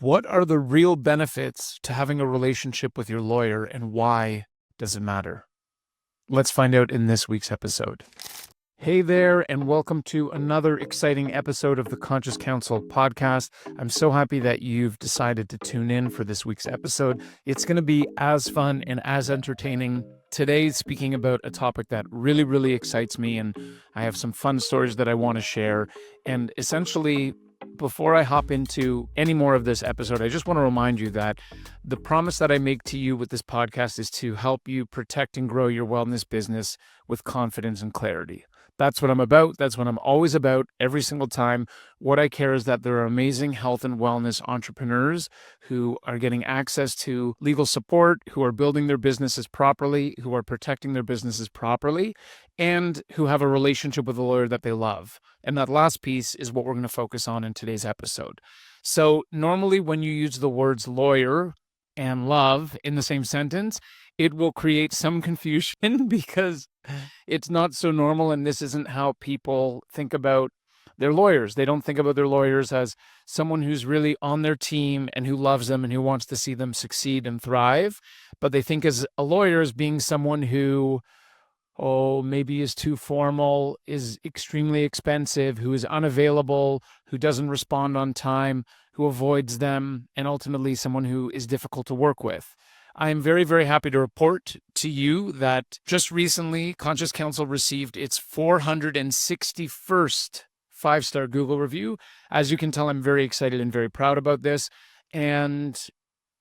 What are the real benefits to having a relationship with your lawyer, and why does it matter? Let's find out in this week's episode. Hey there, and welcome to another exciting episode of the Conscious Counsel podcast. I'm so happy that you've decided to tune in for this week's episode. It's going to be as fun and as entertaining. Today, speaking about a topic that really excites me, and I have some fun stories that I want to share. And essentially, before I hop into any more of this episode, I just want to remind you that the promise that I make to you with this podcast is to help you protect and grow your wellness business with confidence and clarity. That's what I'm about. That's what I'm always about every single time. What I care is that there are amazing health and wellness entrepreneurs who are getting access to legal support, who are building their businesses properly, who are protecting their businesses properly, and who have a relationship with a lawyer that they love. And that last piece is what we're going to focus on in today's episode. So normally when you use the words lawyer and love in the same sentence, it will create some confusion because it's not so normal, and this isn't how people think about their lawyers. They don't think about their lawyers as someone who's really on their team and who loves them and who wants to see them succeed and thrive. But they think as a lawyer as being someone who, maybe is too formal, is extremely expensive, who is unavailable, who doesn't respond on time, who avoids them, and ultimately someone who is difficult to work with. I am very happy to report to you that just recently, Conscious Counsel received its 461st five-star Google review. As you can tell, I'm very excited and very proud about this. And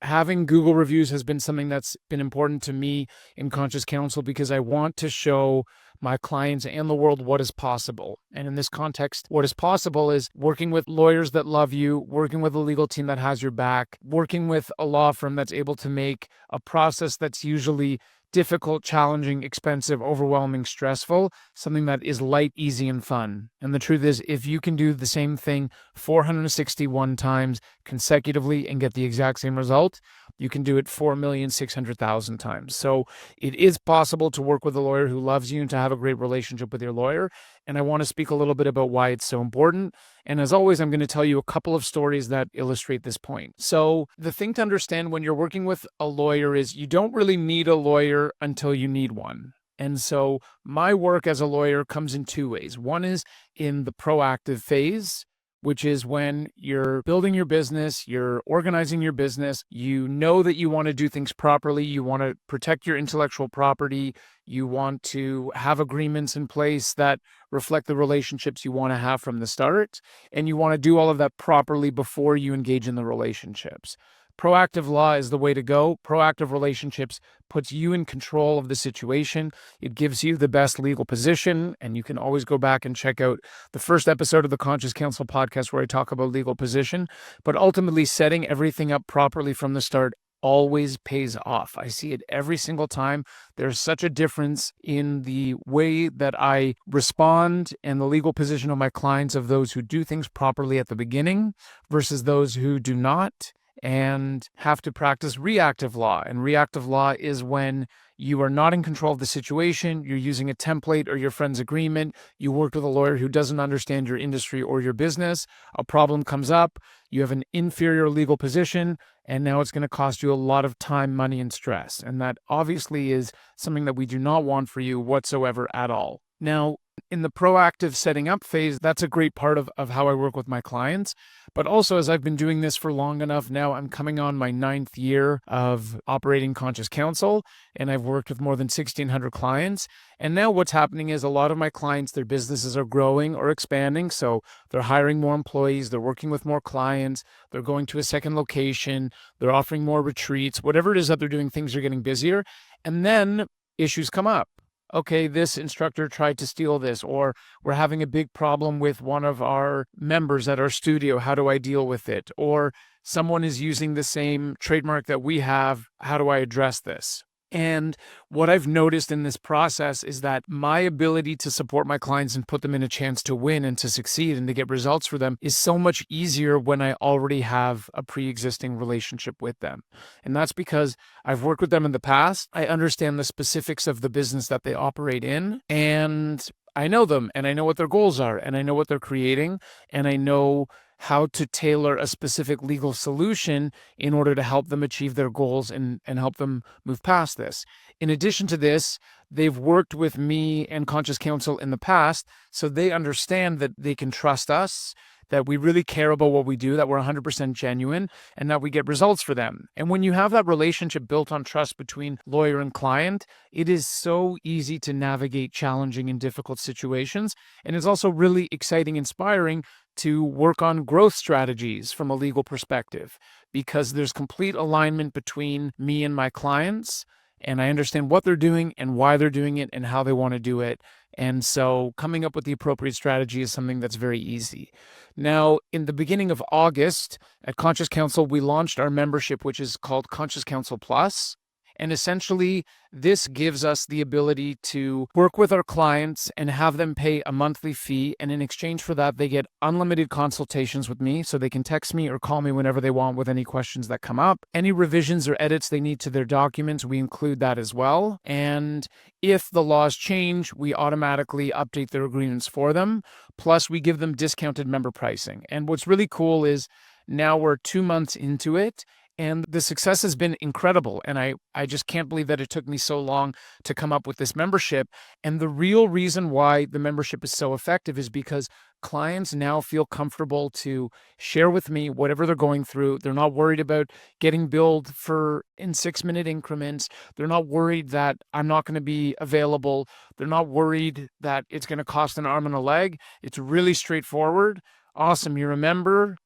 having Google reviews has been something that's been important to me in Conscious Counsel because I want to show my clients and the world what is possible. And in this context, what is possible is working with lawyers that love you, working with a legal team that has your back, working with a law firm that's able to make a process that's usually difficult, challenging, expensive, overwhelming, stressful, something that is light, easy, and fun. And the truth is, if you can do the same thing 461 times consecutively and get the exact same result, you can do it 4,600,000 times. So it is possible to work with a lawyer who loves you and to have a great relationship with your lawyer. And I want to speak a little bit about why it's so important. And as always, I'm going to tell you a couple of stories that illustrate this point. So the thing to understand when you're working with a lawyer is you don't really need a lawyer until you need one. And so my work as a lawyer comes in two ways. One is in the proactive phase, which is when you're building your business, you're organizing your business, you know that you want to do things properly, you want to protect your intellectual property, you want to have agreements in place that reflect the relationships you want to have from the start, and you want to do all of that properly before you engage in the relationships. Proactive law is the way to go. Proactive relationships puts you in control of the situation. It gives you the best legal position, and you can always go back and check out the first episode of the Conscious Counsel podcast where I talk about legal position. But ultimately, setting everything up properly from the start always pays off. I see it every single time. There's such a difference in the way that I respond and the legal position of my clients of those who do things properly at the beginning versus those who do not and have to practice reactive law. And reactive law is when you are not in control of the situation, you're using a template or your friend's agreement, you work with a lawyer who doesn't understand your industry or your business, a problem comes up, you have an inferior legal position, and now it's going to cost you a lot of time, money, and stress. And that obviously is something that we do not want for you whatsoever at all. Now, in the proactive setting up phase, that's a great part of how I work with my clients. But also, as I've been doing this for long enough now, I'm coming on my 9th year of operating Conscious Counsel, and I've worked with more than 1,600 clients. And now what's happening is a lot of my clients, their businesses are growing or expanding. So they're hiring more employees, they're working with more clients, they're going to a second location, they're offering more retreats, whatever it is that they're doing, things are getting busier. And then issues come up. Okay, this instructor tried to steal this, or we're having a big problem with one of our members at our studio. How do I deal with it? Or someone is using the same trademark that we have. How do I address this? And what I've noticed in this process is that my ability to support my clients and put them in a chance to win and to succeed and to get results for them is so much easier when I already have a pre-existing relationship with them. And that's because I've worked with them in the past. I understand the specifics of the business that they operate in, and I know them, and I know what their goals are, and I know what they're creating, and I know how to tailor a specific legal solution in order to help them achieve their goals and help them move past this. In addition to this, they've worked with me and Conscious Counsel in the past, so they understand that they can trust us, that we really care about what we do, that we're 100% genuine, and that we get results for them. And when you have that relationship built on trust between lawyer and client, it is so easy to navigate challenging and difficult situations. And it's also really exciting, inspiring to work on growth strategies from a legal perspective, because there's complete alignment between me and my clients, and I understand what they're doing and why they're doing it and how they want to do it. And so coming up with the appropriate strategy is something that's very easy. Now, in the beginning of August at Conscious Counsel, we launched our membership, which is called Conscious Counsel Plus. And essentially, this gives us the ability to work with our clients and have them pay a monthly fee. And in exchange for that, they get unlimited consultations with me. So they can text me or call me whenever they want with any questions that come up. Any revisions or edits they need to their documents, we include that as well. And if the laws change, we automatically update their agreements for them. Plus, we give them discounted member pricing. And what's really cool is now we're 2 months into it, and the success has been incredible. And I just can't believe that it took me so long to come up with this membership. And the real reason why the membership is so effective is because clients now feel comfortable to share with me whatever they're going through. They're not worried about getting billed for in 6-minute increments. They're not worried that I'm not going to be available. They're not worried that it's going to cost an arm and a leg. It's really straightforward. Awesome. You remember?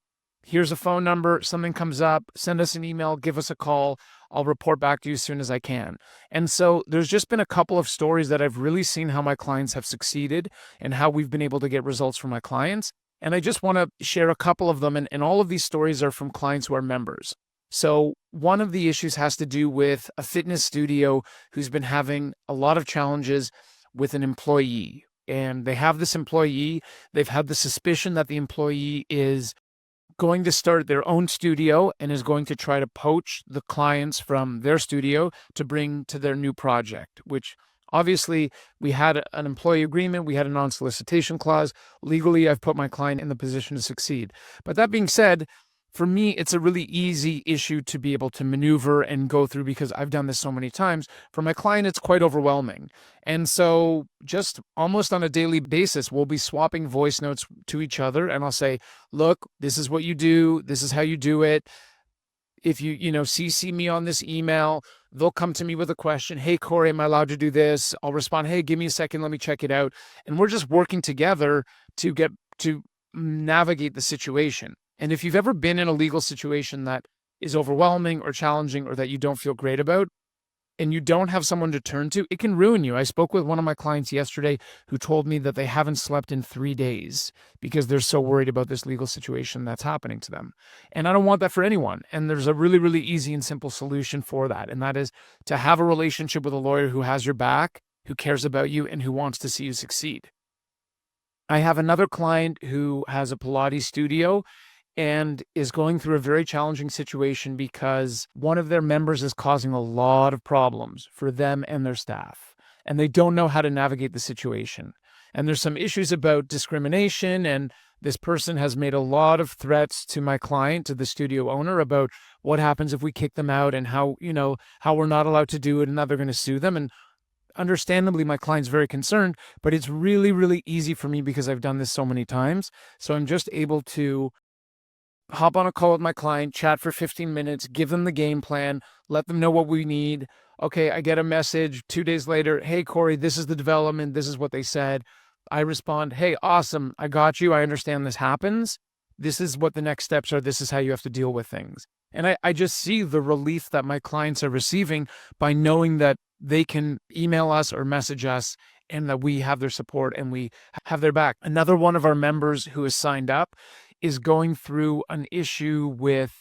Here's a phone number. Something comes up, send us an email, give us a call. I'll report back to you as soon as I can. And so there's just been a couple of stories that I've really seen how my clients have succeeded and how we've been able to get results from my clients. And I just want to share a couple of them. And all of these stories are from clients who are members. So one of the issues has to do with a fitness studio who's been having a lot of challenges with an employee. And they have this employee. They've had the suspicion that the employee is going to start their own studio and is going to try to poach the clients from their studio to bring to their new project, which obviously we had an employee agreement. We had a non-solicitation clause. Legally, I've put my client in the position to succeed. But that being said, for me, it's a really easy issue to be able to maneuver and go through because I've done this so many times. For my client, it's quite overwhelming. And so just almost on a daily basis, we'll be swapping voice notes to each other. And I'll say, look, this is what you do. This is how you do it. If you CC me on this email, they'll come to me with a question. Hey, Cory, am I allowed to do this? I'll respond, hey, give me a second. Let me check it out. And we're just working together to navigate the situation. And if you've ever been in a legal situation that is overwhelming or challenging or that you don't feel great about, and you don't have someone to turn to, it can ruin you. I spoke with one of my clients yesterday who told me that they haven't slept in 3 days because they're so worried about this legal situation that's happening to them. And I don't want that for anyone. And there's a really, really easy and simple solution for that. And that is to have a relationship with a lawyer who has your back, who cares about you, and who wants to see you succeed. I have another client who has a Pilates studio and is going through a very challenging situation because one of their members is causing a lot of problems for them and their staff, and they don't know how to navigate the situation. And there's some issues about discrimination, and this person has made a lot of threats to my client, to the studio owner, about what happens if we kick them out and how we're not allowed to do it and that they're going to sue them. And understandably, my client's very concerned, but it's really, really easy for me because I've done this so many times. So I'm just able to hop on a call with my client, chat for 15 minutes, give them the game plan, let them know what we need. Okay, I get a message 2 days later. Hey, Cory, this is the development. This is what they said. I respond, hey, awesome. I got you. I understand this happens. This is what the next steps are. This is how you have to deal with things. And I just see the relief that my clients are receiving by knowing that they can email us or message us and that we have their support and we have their back. Another one of our members who has signed up is going through an issue with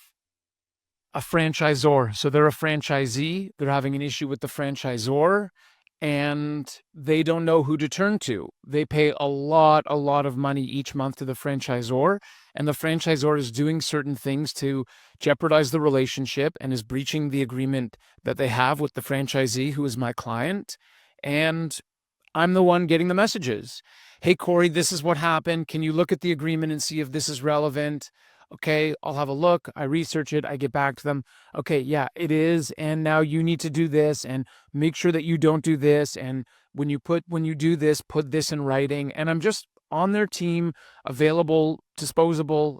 a franchisor. So they're a franchisee. They're having an issue with the franchisor, and they don't know who to turn to. They pay a lot of money each month to the franchisor, and the franchisor is doing certain things to jeopardize the relationship and is breaching the agreement that they have with the franchisee, who is my client. And I'm the one getting the messages. hey, Cory, this is what happened. Can you look at the agreement and see if this is relevant? Okay, I'll have a look. I research it. I get back to them. Okay, yeah, it is. And now you need to do this and make sure that you don't do this. And when you do this, put this in writing. And I'm just on their team, available, disposable,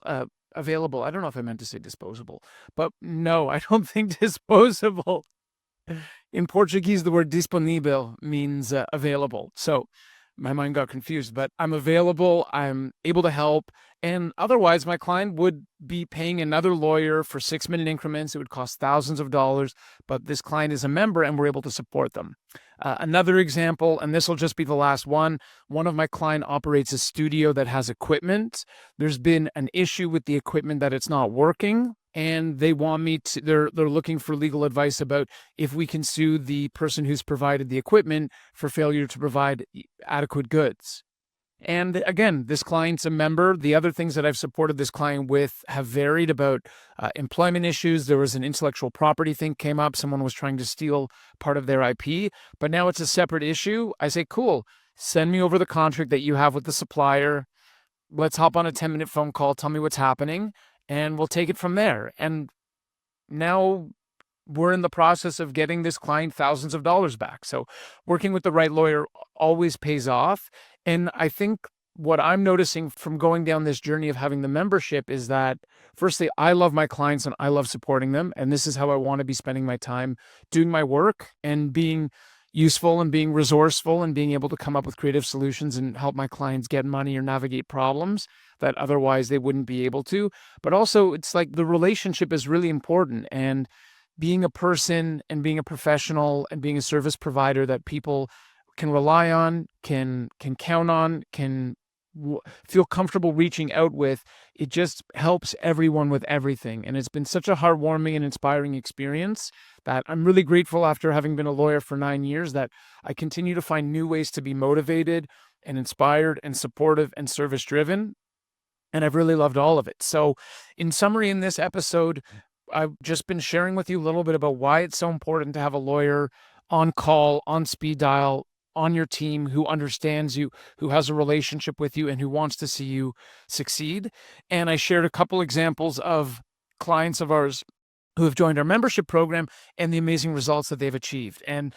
available. I don't know if I meant to say disposable, but no, I don't think disposable. In Portuguese, the word disponível means available. So my mind got confused, but I'm available. I'm able to help. And otherwise, my client would be paying another lawyer for 6-minute increments. It would cost thousands of dollars, but this client is a member and we're able to support them. Another example, and this will just be the last one. One of my clients operates a studio that has equipment. There's been an issue with the equipment that it's not working. And they want me to, they're looking for legal advice about if we can sue the person who's provided the equipment for failure to provide adequate goods. And again, this client's a member. The other things that I've supported this client with have varied about employment issues. There was an intellectual property thing came up. Someone was trying to steal part of their IP, but now it's a separate issue. I say, cool, send me over the contract that you have with the supplier. Let's hop on a 10-minute phone call. Tell me what's happening. And we'll take it from there. And now we're in the process of getting this client thousands of dollars back. So working with the right lawyer always pays off. And I think what I'm noticing from going down this journey of having the membership is that, firstly, I love my clients and I love supporting them. And this is how I want to be spending my time doing my work and being useful and being resourceful and being able to come up with creative solutions and help my clients get money or navigate problems that otherwise they wouldn't be able to. But also, it's like the relationship is really important, and being a person and being a professional and being a service provider that people can rely on, can count on, can feel comfortable reaching out with, it just helps everyone with everything. And it's been such a heartwarming and inspiring experience that I'm really grateful, after having been a lawyer for 9 years, that I continue to find new ways to be motivated and inspired and supportive and service driven. And I've really loved all of it. So in summary, in this episode, I've just been sharing with you a little bit about why it's so important to have a lawyer on call, on speed dial, on your team, who understands you, who has a relationship with you, and who wants to see you succeed. And I shared a couple examples of clients of ours who have joined our membership program and the amazing results that they've achieved. And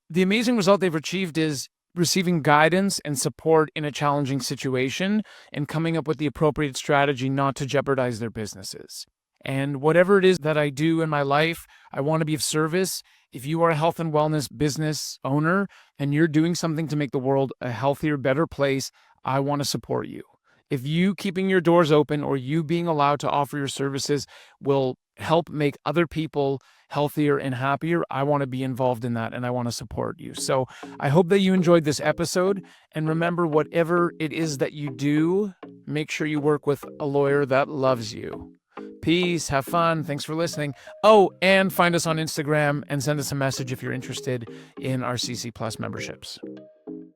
the amazing result they've achieved is receiving guidance and support in a challenging situation and coming up with the appropriate strategy not to jeopardize their businesses. And whatever it is that I do in my life, I want to be of service. If you are a health and wellness business owner and you're doing something to make the world a healthier, better place, I want to support you. If you keeping your doors open or you being allowed to offer your services will help make other people healthier and happier, I want to be involved in that and I want to support you. So I hope that you enjoyed this episode. And remember, whatever it is that you do, make sure you work with a lawyer that loves you. Peace. Have fun. Thanks for listening. Oh, and find us on Instagram and send us a message if you're interested in our CC Plus memberships.